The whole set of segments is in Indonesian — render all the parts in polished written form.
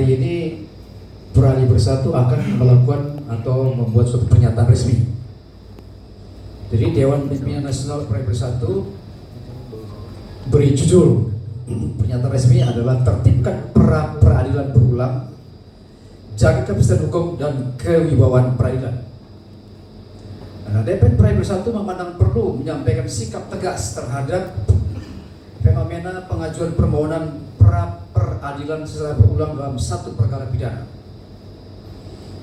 hari ini Pradi Bersatu akan melakukan atau membuat suatu pernyataan resmi. Jadi Dewan Pimpinan Nasional Pradi Bersatu beri judul pernyataan resmi adalah tertibkan pra peradilan berulang, jaga kepastian hukum dan kewibawaan peradilan. Nah, DPN Pradi Bersatu memandang perlu menyampaikan sikap tegas terhadap fenomena pengajuan permohonan pra peradilan secara berulang dalam satu perkara pidana.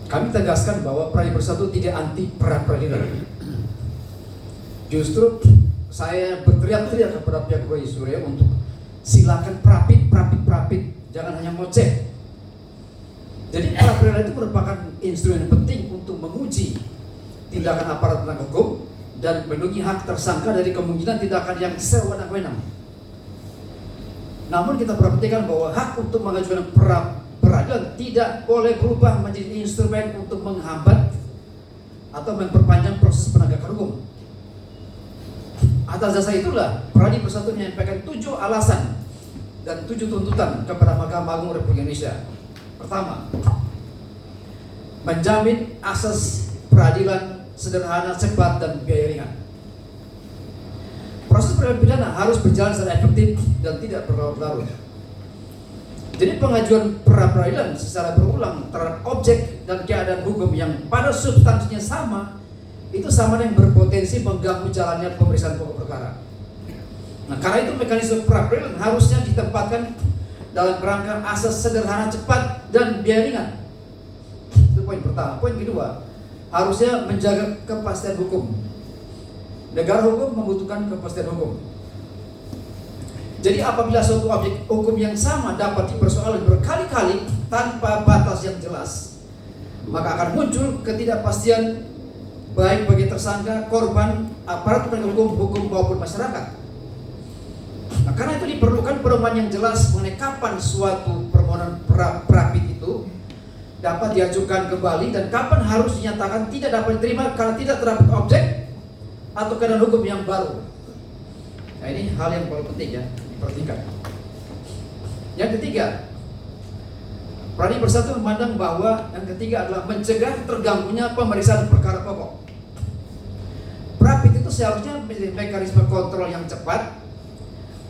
Kami tegaskan bahwa Pradi Bersatu tidak anti pra peradilan. Justru saya berteriak-teriak kepada pihak Roy Suryo untuk silakan prapit, jangan hanya ngoceh. Jadi pra peradilan itu merupakan instrumen penting untuk menguji tindakan aparat penegak hukum dan melindungi hak tersangka dari kemungkinan tindakan yang sewenang-wenang. Namun kita perhatikan bahwa hak untuk mengajukan pra peradilan tidak boleh berubah menjadi instrumen untuk menghambat atau memperpanjang proses penegakan hukum. Atas dasar itulah Pradi Bersatu menyampaikan 7 alasan dan 7 tuntutan kepada Mahkamah Agung Republik Indonesia. Pertama, menjamin akses peradilan sederhana, cepat, dan biaya ringan. Proses peradilan pidana harus berjalan secara efektif dan tidak berlarut-larut. Jadi pengajuan pra peradilan secara berulang terhadap objek dan keadaan hukum yang pada substansinya sama, itu sama dengan berpotensi mengganggu jalannya pemeriksaan pokok perkara. Nah, karena itu mekanisme pra peradilan harusnya ditempatkan dalam kerangka asas sederhana, cepat, dan biaya ringan. Itu poin pertama. Poin kedua, harusnya menjaga kepastian hukum. Negara hukum membutuhkan kepastian hukum. Jadi apabila suatu objek hukum yang sama dapat dipersoalkan berkali-kali tanpa batas yang jelas, maka akan muncul ketidakpastian baik bagi tersangka, korban, aparat penegak hukum maupun masyarakat. Nah, karena itu diperlukan pedoman yang jelas mengenai kapan suatu permohonan prapit itu dapat diajukan kembali dan kapan harus dinyatakan tidak dapat diterima karena tidak terdapat objek atau keadaan hukum yang baru. Nah, ini hal yang paling penting ya, diperhatikan. Yang ketiga, Pradi Bersatu memandang bahwa yang ketiga adalah mencegah terganggunya pemeriksaan perkara pokok. Prapit itu seharusnya menjadi mekanisme kontrol yang cepat,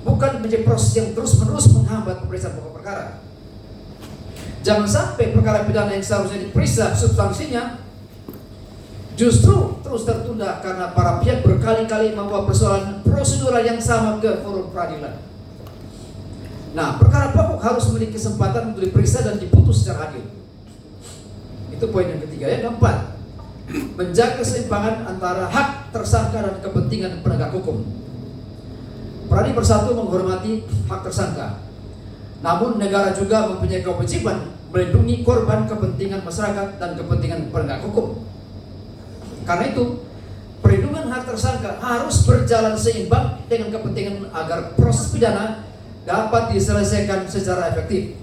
bukan menjadi proses yang terus-menerus menghambat pemeriksaan pokok perkara. Jangan sampai perkara pidana yang seharusnya diperiksa substansinya justru terus tertunda karena para pihak berkali-kali membawa persoalan prosedural yang sama ke forum peradilan. Nah, perkara pokok harus memiliki kesempatan untuk diperiksa dan diputus secara adil. Itu poin yang ketiga. Yang keempat, menjaga keseimbangan antara hak tersangka dan kepentingan penegak hukum. Pradi Bersatu menghormati hak tersangka, namun negara juga mempunyai kewajiban melindungi korban, kepentingan masyarakat, dan kepentingan penegak hukum. Karena itu, perlindungan hak tersangka harus berjalan seimbang dengan kepentingan agar proses pidana dapat diselesaikan secara efektif.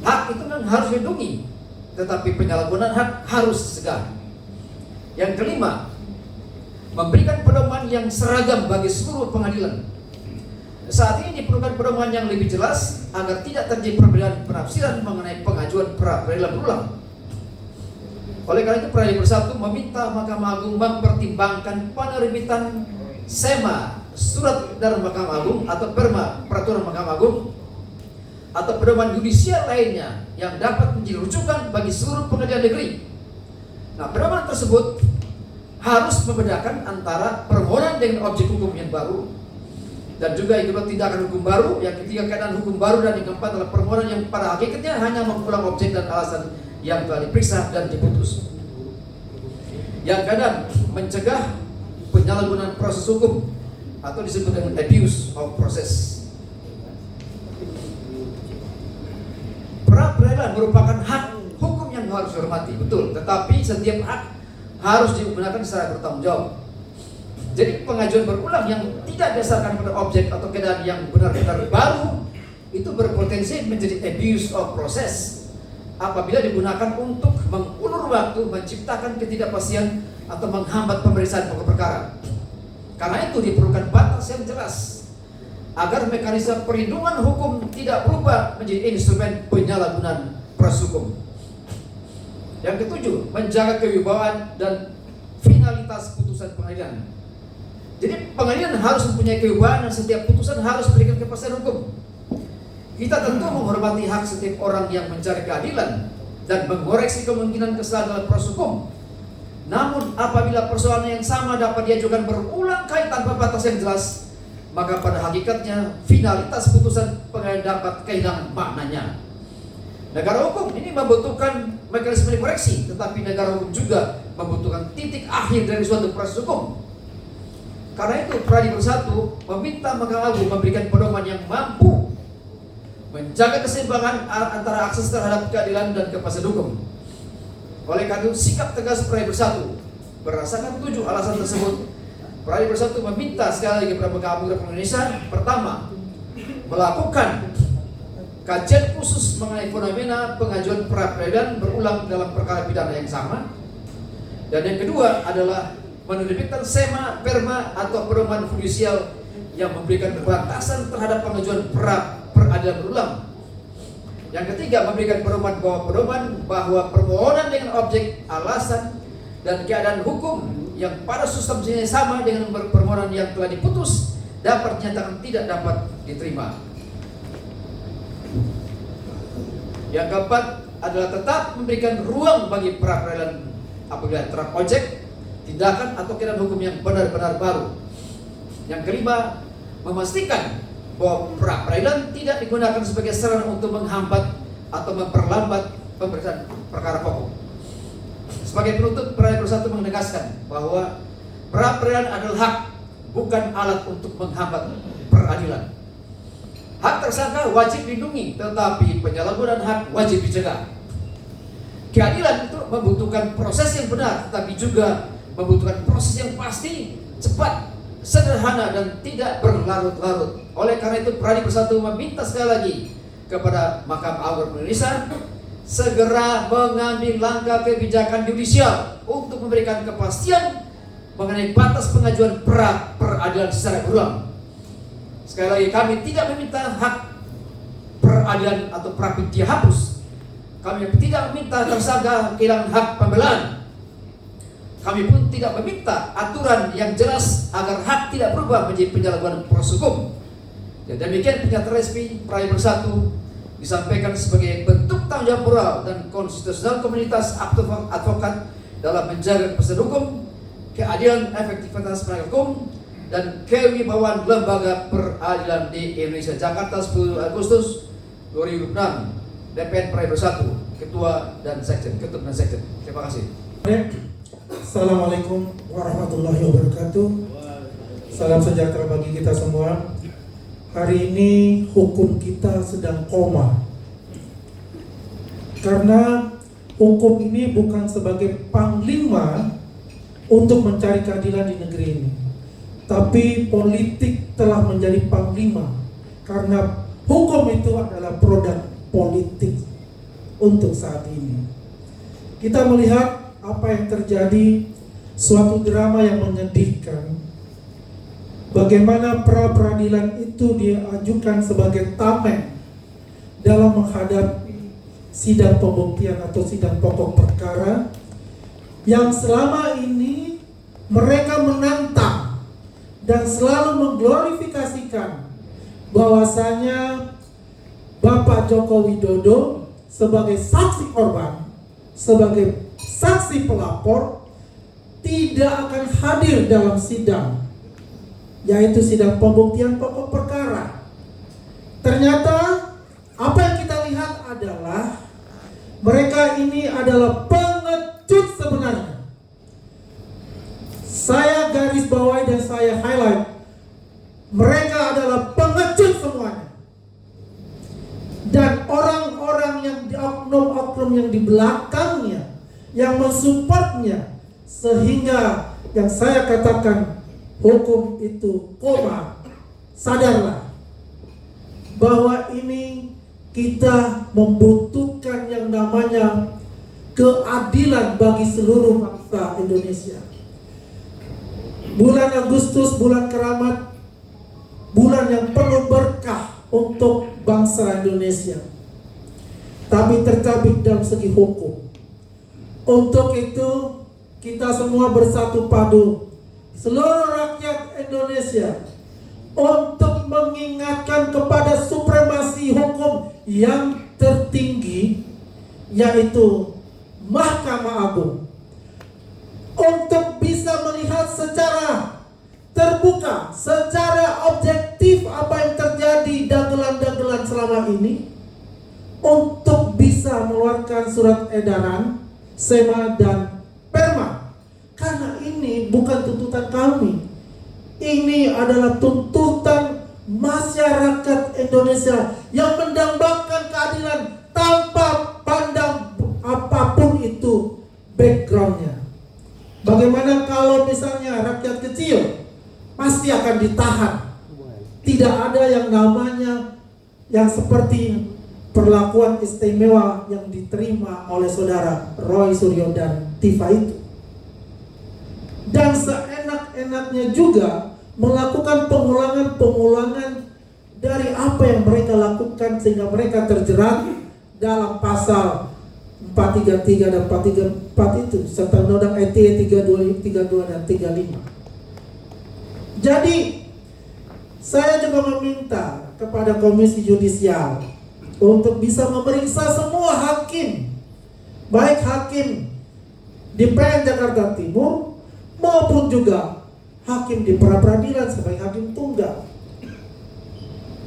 Hak itu memang harus dilindungi, tetapi penyalahgunaan hak harus dicegah. Yang kelima, memberikan pedoman yang seragam bagi seluruh pengadilan. Saat ini diperlukan pedoman yang lebih jelas agar tidak terjadi perbedaan penafsiran mengenai pengajuan pra peradilan berulang. Oleh karena itu, Pradi Bersatu meminta Mahkamah Agung mempertimbangkan penerbitan SEMA, surat dari Mahkamah Agung, atau PERMA, peraturan Mahkamah Agung, atau pedoman yudisial lainnya yang dapat menjadi rujukan bagi seluruh pengadilan negeri. Nah, pedoman tersebut harus membedakan antara permohonan dengan objek hukum yang baru, dan juga yang kedua tindakan hukum baru, yang ketiga keadaan hukum baru, dan yang keempat adalah permohonan yang pada hakikatnya hanya mengulang objek dan alasan yang telah diperiksa dan diputus. Yang keenam, mencegah penyalahgunaan proses hukum atau disebut dengan abuse of process. Pra peradilan merupakan hak hukum yang harus dihormati, betul, tetapi setiap hak harus digunakan secara bertanggung jawab. Jadi pengajuan berulang yang tidak berdasarkan pada objek atau keadaan yang benar-benar baru itu berpotensi menjadi abuse of process apabila digunakan untuk mengulur waktu, menciptakan ketidakpastian atau menghambat pemeriksaan pokok perkara. Karena itu diperlukan batas yang jelas agar mekanisme perlindungan hukum tidak berubah menjadi instrumen penyalahgunaan proses hukum. Yang ketujuh, menjaga kewibawaan dan finalitas putusan pengadilan. Jadi pengadilan harus mempunyai kewibawaan dan setiap putusan harus memberikan kepastian hukum. Kita tentu menghormati hak setiap orang yang mencari keadilan dan mengoreksi kemungkinan kesalahan dalam proses hukum. Namun apabila persoalan yang sama dapat diajukan berulang kali tanpa batas yang jelas, maka pada hakikatnya finalitas putusan pengadilan dapat kehilangan maknanya. Negara hukum ini membutuhkan mekanisme koreksi, tetapi negara hukum juga membutuhkan titik akhir dari suatu proses hukum. Karena itu Peradilan Bersatu meminta Mahkamah Agung memberikan pedoman yang mampu menjaga keseimbangan antara akses terhadap keadilan dan kepastian hukum. Oleh karena itu sikap tegas Peradilan Bersatu berdasarkan 7 alasan tersebut, Peradilan Bersatu meminta sekali lagi kepada Mahkamah Agung Republik Indonesia, pertama, melakukan kajian khusus mengenai fenomena pengajuan pra-peradilan berulang dalam perkara pidana yang sama. Dan yang kedua adalah menerbitkan SEMA, PERMA atau pedoman judisial yang memberikan batasan terhadap pengajuan pra-peradilan berulang. Yang ketiga, memberikan pedoman bahwa permohonan dengan objek, alasan, dan keadaan hukum yang pada substansinya sama dengan permohonan yang telah diputus dapat dinyatakan tidak dapat diterima. Yang keempat adalah tetap memberikan ruang bagi pra-peradilan apabila terhadap objek, tindakan atau keadaan hukum yang benar-benar baru. Yang kelima, memastikan bahwa pra-peradilan tidak digunakan sebagai sarana untuk menghambat atau memperlambat pemeriksaan perkara pokok. Sebagai penutup, Peradilan Bersatu menegaskan bahwa pra-peradilan adalah hak, bukan alat untuk menghambat peradilan. Hak tersangka wajib dilindungi, tetapi penyalahgunaan hak wajib dicegah. Keadilan itu membutuhkan proses yang benar, tetapi juga membutuhkan proses yang pasti, cepat, sederhana, dan tidak berlarut-larut. Oleh karena itu, Peradilan Bersatu meminta sekali lagi kepada Mahkamah Agung Indonesia segera mengambil langkah kebijakan judisial untuk memberikan kepastian mengenai batas pengajuan pra-peradilan secara berulang. Sekali lagi, kami tidak meminta hak peradilan atau pra-peradilan dihapus. Kami tidak meminta tersangka kehilangan hak pembelaan. Kami pun tidak meminta aturan yang jelas agar hak tidak berubah menjadi penyalahgunaan proses hukum. Dan demikian pernyataan resmi Peradilan Bersatu disampaikan sebagai bentuk tanggung jawab moral dan konstitusional komunitas advokat dalam menjaga kepastian hukum, keadilan, efektivitas penegak hukum, dan kewibawaan lembaga peradilan di Indonesia. Jakarta, 10 Agustus 2006. DPN Peradilan Bersatu, Ketua dan Sekjen, Ketum dan Sekjen. Terima kasih. Assalamualaikum warahmatullahi wabarakatuh. Salam sejahtera bagi kita semua. Hari ini hukum kita sedang koma. Karena hukum ini bukan sebagai panglima untuk mencari keadilan di negeri ini, tapi politik telah menjadi panglima. Karena hukum itu adalah produk politik untuk saat ini. Kita melihat apa yang terjadi, suatu drama yang menyedihkan. Bagaimana pra-peradilan itu diajukan sebagai tameng dalam menghadapi sidang pembuktian atau sidang pokok perkara yang selama ini mereka menantang dan selalu mengglorifikasikan bahwasanya Bapak Joko Widodo sebagai saksi korban, sebagai saksi pelapor tidak akan hadir dalam sidang, yaitu sidang pembuktian pokok perkara. Ternyata apa yang kita lihat adalah mereka ini adalah pengecut sebenarnya. Saya garis bawahi dan saya highlight, mereka adalah pengecut semuanya. Dan orang-orang yang di oknum-oknum yang di belakangnya, yang mensupportnya, sehingga yang saya katakan hukum itu koma. Sadarlah bahwa ini kita membutuhkan yang namanya keadilan bagi seluruh bangsa Indonesia. Bulan Agustus, bulan keramat, bulan yang penuh untuk bangsa Indonesia, tapi tercabik dalam segi hukum. Untuk itu kita semua bersatu padu, seluruh rakyat Indonesia, untuk mengingatkan kepada supremasi hukum yang tertinggi, yaitu Mahkamah Agung, untuk bisa melihat secara terbuka, secara objektif apa yang terjadi dagelan-dagelan selama ini, untuk bisa mengeluarkan surat edaran, SEMA dan PERMA. Karena ini bukan tuntutan kami, ini adalah tuntutan masyarakat Indonesia yang mendambakan keadilan tanpa pandang apapun itu backgroundnya. Bagaimana kalau misalnya rakyat kecil pasti akan ditahan. Tidak ada yang namanya yang seperti perlakuan istimewa yang diterima oleh saudara Roy Suryo dan Tifa itu. Dan seenak-enaknya juga melakukan pengulangan dari apa yang mereka lakukan sehingga mereka terjerat dalam pasal 433 dan 434 itu serta Undang-Undang ITE 32 dan 35. Jadi saya juga meminta kepada Komisi Yudisial untuk bisa memeriksa semua hakim, baik hakim di PN Jakarta Timur maupun juga hakim di pra-peradilan sebagai hakim tunggal.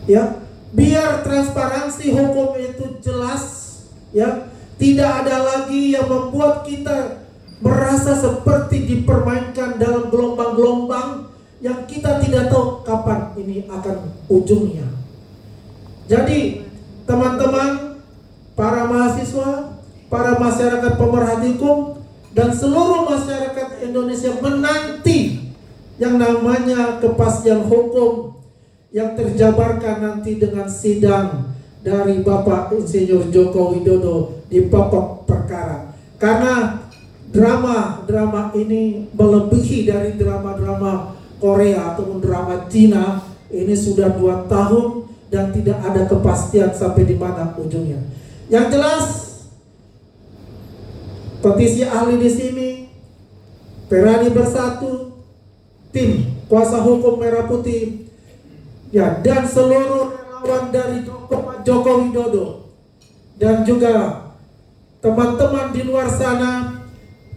Ya, biar transparansi hukum itu jelas, ya, tidak ada lagi yang membuat kita merasa seperti dipermainkan dalam gelombang-gelombang yang kita tidak tahu kapan ini akan ujungnya. Jadi teman-teman, para mahasiswa, para masyarakat pemerhati hukum, dan seluruh masyarakat Indonesia menanti yang namanya kepastian hukum yang terjabarkan nanti dengan sidang dari Bapak Insinyur Joko Widodo di pokok perkara. Karena drama ini melebihi dari drama-drama Korea ataupun drama Cina. Ini sudah 2 tahun dan tidak ada kepastian sampai di mana ujungnya. Yang jelas, petisi ahli di sini, Perani Bersatu, tim kuasa hukum Merah Putih, ya, dan seluruh relawan dari Joko Widodo, dan juga teman-teman di luar sana,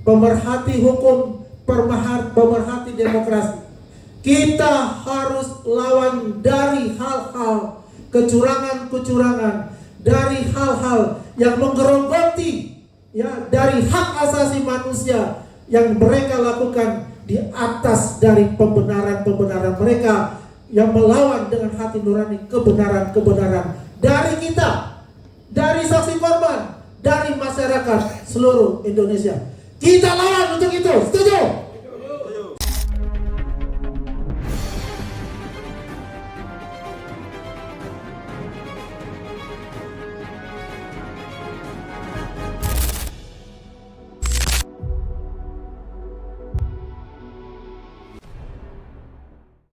pemerhati hukum, pemerhati demokrasi. Kita harus lawan dari hal-hal kecurangan-kecurangan, dari hal-hal yang menggerogoti, ya, dari hak asasi manusia yang mereka lakukan di atas dari pembenaran-pembenaran mereka yang melawan dengan hati nurani kebenaran-kebenaran dari kita, dari saksi korban, dari masyarakat seluruh Indonesia. Kita lawan untuk itu, setuju?